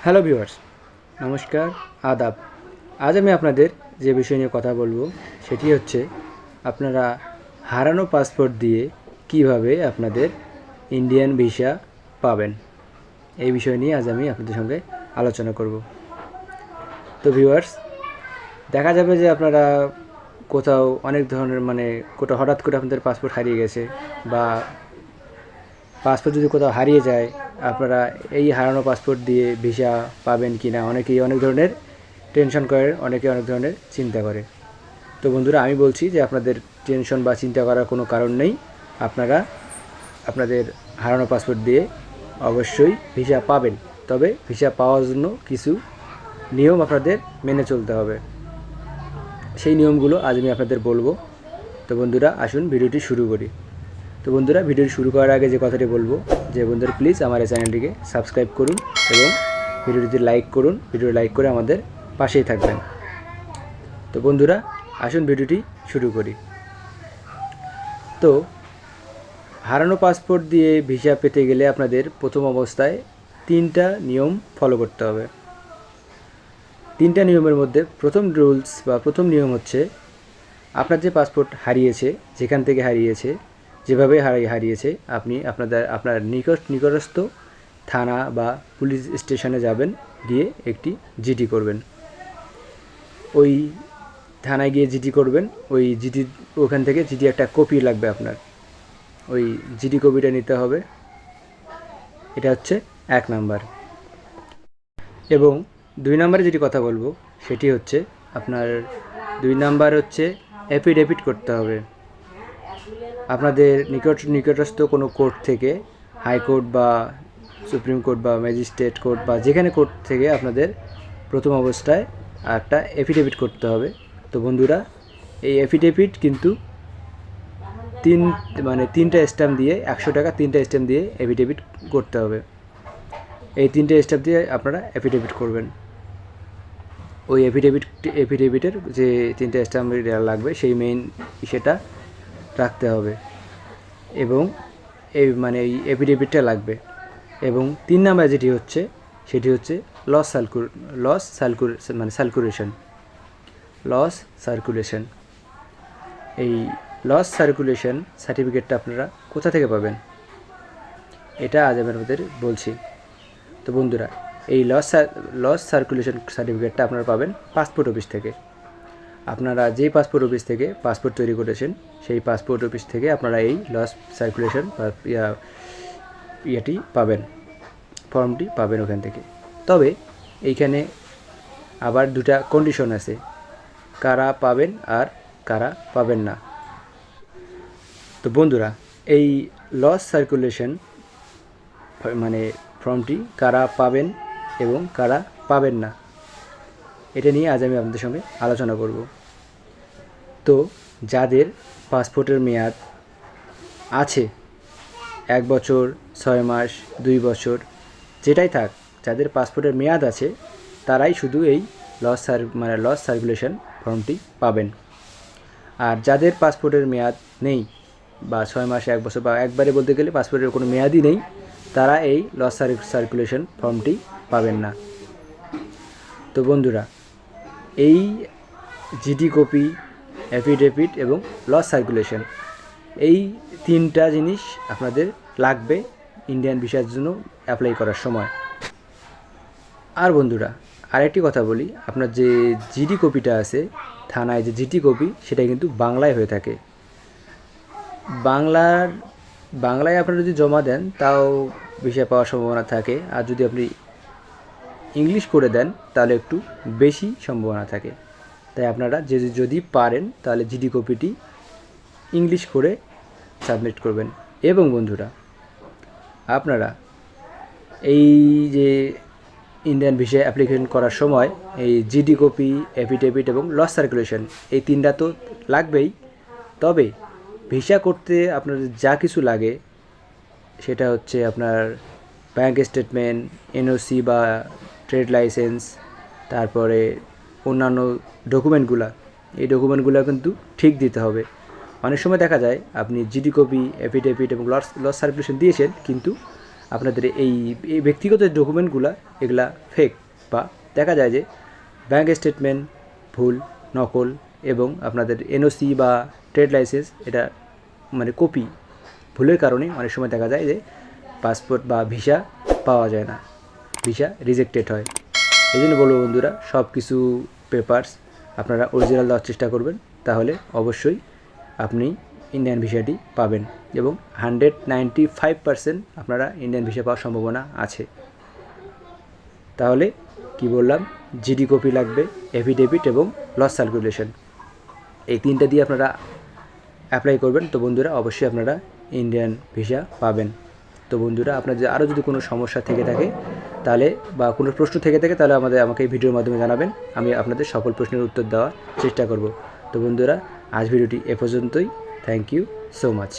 Hello viewers, নমস্কার, আদাব। আজ আমি আপনাদের যে বিষয় নিয়ে কথা বলবো সেটি হচ্ছে আপনারা হারানো পাসপোর্ট দিয়ে কিভাবে আপনাদের ইন্ডিয়ান ভিসা পাবেন। এই বিষয় নিয়ে আজ আমি আপনাদের সঙ্গে আলোচনা করব। তো ভিউয়ার্স, দেখা যাবে যে আপনারা কোথাও অনেক ধরনের কোথাও হঠাৎ করে আপনাদের পাসপোর্ট হারিয়ে গেছে, বা পাসপোর্ট যদি কোথাও হারিয়ে যায়, আপনারা এই হারানো পাসপোর্ট দিয়ে ভিসা পাবেন কি না, অনেকেই অনেক ধরনের টেনশন করে, অনেকে অনেক ধরনের চিন্তা করে। তো বন্ধুরা, আমি বলছি যে আপনাদের টেনশন বা চিন্তা করার কোনো কারণ নেই। আপনারা আপনাদের হারানো পাসপোর্ট দিয়ে অবশ্যই ভিসা পাবেন। তবে ভিসা পাওয়ার জন্য কিছু নিয়ম আপনাদের মেনে চলতে হবে। সেই নিয়মগুলো আজ আমি আপনাদের বলবো। তো বন্ধুরা, আসুন ভিডিওটি শুরু করি। তো বন্ধুরা, ভিডিওটি শুরু করার আগে যে কথাটি বলবো, যে বন্ধুরা প্লিজ আমার এই চ্যানেলটিকে সাবস্ক্রাইব করুন এবং ভিডিওটিতে লাইক করুন। ভিডিও লাইক করে আমাদের পাশেই থাকবেন। তো বন্ধুরা, আসুন ভিডিওটি শুরু করি। তো হারানো পাসপোর্ট দিয়ে ভিসা পেতে গেলে আপনাদের প্রথম অবস্থায় 3টা নিয়ম ফলো করতে হবে। 3টা নিয়মের মধ্যে প্রথম রুলস বা প্রথম নিয়ম হচ্ছে, আপনার যে পাসপোর্ট হারিয়েছে, যেখান থেকে হারিয়েছে, যেভাবে হারিয়েছে, আপনি আপনার নিকটস্থ থানা বা পুলিশ স্টেশনে যাবেন, গিয়ে একটি জিডি করবেন। ওই থানায় গিয়ে জিডি করবেন। ওই জিডি, ওখান থেকে জিডি একটা কপি লাগবে আপনার। ওই জিডি কপিটা নিতে হবে। এটা হচ্ছে 1 নাম্বার। এবং 2 নাম্বারে যেটি কথা বলবো সেটি হচ্ছে, আপনার 2 নাম্বার হচ্ছে অ্যাফিডেভিট করতে হবে। আপনাদের নিকটস্থ কোনো কোর্ট থেকে, হাইকোর্ট বা সুপ্রিম কোর্ট বা ম্যাজিস্ট্রেট কোর্ট বা যেখানে কোর্ট থেকে আপনাদের প্রথম অবস্থায় একটা অ্যাফিডেভিট করতে হবে। তো বন্ধুরা, এই অ্যাফিডেভিট কিন্তু 3টা স্ট্যাম্প দিয়ে 100 টাকা 3টা স্ট্যাম্প দিয়ে অ্যাফিডেভিট করতে হবে। এই 3টে স্ট্যাম্প দিয়ে আপনারা অ্যাফিডেভিট করবেন। ওই অ্যাফিডেভিটের যে 3টে স্ট্যাম্প লাগবে, সেই মেইন সেটা রাখতে হবে এবং এই এই এফিডেভিটটা লাগবে। এবং 3 নাম্বার যেটি হচ্ছে সেটি হচ্ছে লস সার্কুলেশন। এই লস সার্কুলেশন সার্টিফিকেটটা আপনারা কোথা থেকে পাবেন, এটা আজ আমি আপনাদের বলছি। তো বন্ধুরা, এই লস সার্কুলেশন সার্টিফিকেটটা আপনারা পাবেন পাসপোর্ট অফিস থেকে। আপনারা যেই পাসপোর্ট অফিস থেকে পাসপোর্ট তৈরি করেছেন, সেই পাসপোর্ট অফিস থেকে আপনারা এই লস সার্কুলেশন ইয়েটি পাবেন, ফর্মটি পাবেন ওখান থেকে। তবে এইখানে আবার 2টা কন্ডিশন আছে, কারা পাবেন আর কারা পাবেন না। তো বন্ধুরা, এই লস সার্কুলেশন ফর্মটি কারা পাবেন এবং কারা পাবেন না, এটা নিয়ে আজ আমি আপনাদের সঙ্গে আলোচনা করব। তো যাদের পাসপোর্টের মেয়াদ আছে 1 বছর, 6 মাস, 2 বছর, যেটাই থাক, যাদের পাসপোর্টের মেয়াদ আছে তারাই শুধু এই লস সার্কুলেশন ফর্মটি পাবেন। আর যাদের পাসপোর্টের মেয়াদ নেই, বা 6 মাস, 1 বছর, বা একবারে বলতে গেলে পাসপোর্টের কোনো মেয়াদই নেই, তারা এই লস সার্কুলেশন ফর্মটি পাবেন না। তো বন্ধুরা, এই জিডি কপি, অ্যাফিডেভিট এবং লস সার্কুলেশন, এই 3টা জিনিস আপনাদের লাগবে ইন্ডিয়ান ভিসার জন্য অ্যাপ্লাই করার সময়। আর বন্ধুরা, আরেকটি কথা বলি, আপনার যে জিডি কপিটা আছে থানায়, যে জিডি কপি, সেটা কিন্তু বাংলায় হয়ে থাকে। বাংলায় আপনারা যদি জমা দেন তাও ভিসা পাওয়ার সম্ভাবনা থাকে, আর যদি আপনি ইংলিশ করে দেন তাহলে একটু বেশি সম্ভাবনা থাকে। তাই আপনারা যদি পারেন তাহলে জিডি কপিটি ইংলিশ করে সাবমিট করবেন। এবং বন্ধুরা, আপনারা এই যে ইন্ডিয়ান ভিসা অ্যাপ্লিকেশন করার সময় এই জিডি কপি, অ্যাফিডেভিট এবং লস সার্কুলেশন, এই 3টা তো লাগবেই। তবে ভিসা করতে আপনাদের যা কিছু লাগে সেটা হচ্ছে আপনার ব্যাঙ্ক স্টেটমেন্ট, এনওসি বা ট্রেড লাইসেন্স, তারপরে অন্যান্য ডকুমেন্টগুলো, এই ডকুমেন্টগুলো কিন্তু ঠিক দিতে হবে। অনেক সময় দেখা যায় আপনি জিডি কপি, অ্যাফিডেভিট এবং লস সার্কুলেশন দিয়েছেন, কিন্তু আপনাদের এই ব্যক্তিগত ডকুমেন্টগুলো এগুলা ফেক, বা দেখা যায় যে ব্যাঙ্ক স্টেটমেন্ট ভুল, নকল, এবং আপনাদের এনওসি বা ট্রেড লাইসেন্স এটা মানে কপি ভুলের কারণে অনেক সময় দেখা যায় যে পাসপোর্ট বা ভিসা পাওয়া যায় না, ভিসা রিজেক্টেড হয়। এই জন্য বলবো বন্ধুরা, সব কিছু পেপারস আপনারা অরিজিনাল দেওয়ার চেষ্টা করবেন, তাহলে অবশ্যই আপনি ইন্ডিয়ান ভিসাটি পাবেন, এবং 195% আপনারা ইন্ডিয়ান ভিসা পাওয়ার সম্ভাবনা আছে। তাহলে কি বললাম, জিডি কপি লাগবে, এফিডেভিট এবং লস সার্কুলেশন, এই তিনটা দিয়ে আপনারা অ্যাপ্লাই করবেন। তো বন্ধুরা অবশ্যই আপনারা ইন্ডিয়ান ভিসা পাবেন। তো বন্ধুরা আপনাদের আরও যদি কোনো সমস্যা থেকে থাকে তাহলে, বা কোনো প্রশ্ন থেকে থাকে, তাহলে আমাকে এই ভিডিওর মাধ্যমে জানাবেন, আমি আপনাদের সকল প্রশ্নের উত্তর দেওয়ার চেষ্টা করব। তো বন্ধুরা আজ ভিডিওটি এ পর্যন্তই। Thank you so much.